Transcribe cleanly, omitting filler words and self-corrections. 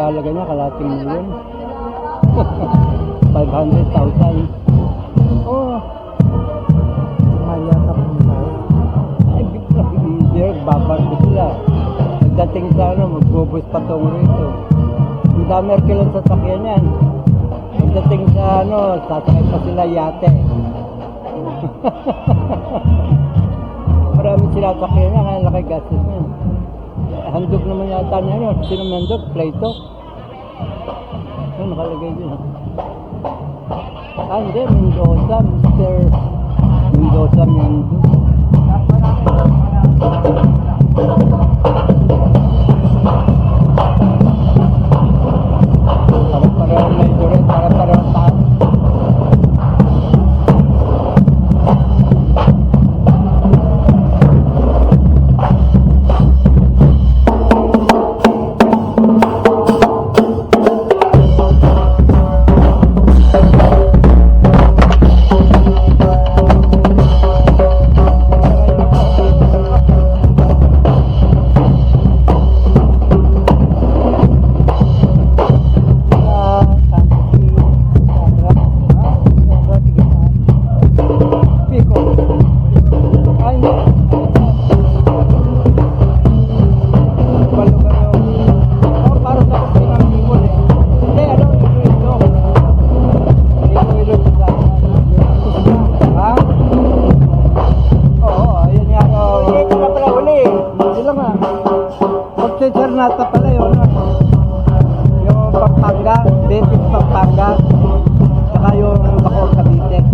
pagkalaga niya, kalating milyon. 500,000. Oh. Mahal yata po tayo. Ay, hindi, babago sila. Pagdating sa magbubus patungo rito. Ang dami kilang sasakyan yan. Pagdating sa sasakay pa sila yate. Marami sila sasakyan niya, kaya laki gastos niya. Handog naman yata niya, sino mandog? Plato? Ano nakalagay din? Hindi, Mendoza, Mr. Mendoza Mendo. Para-pareho na ito rin, para-pareho tayo. Nata pala yun, yung Pampanga, Betis Pampanga, saka yung Bacoor Cavite.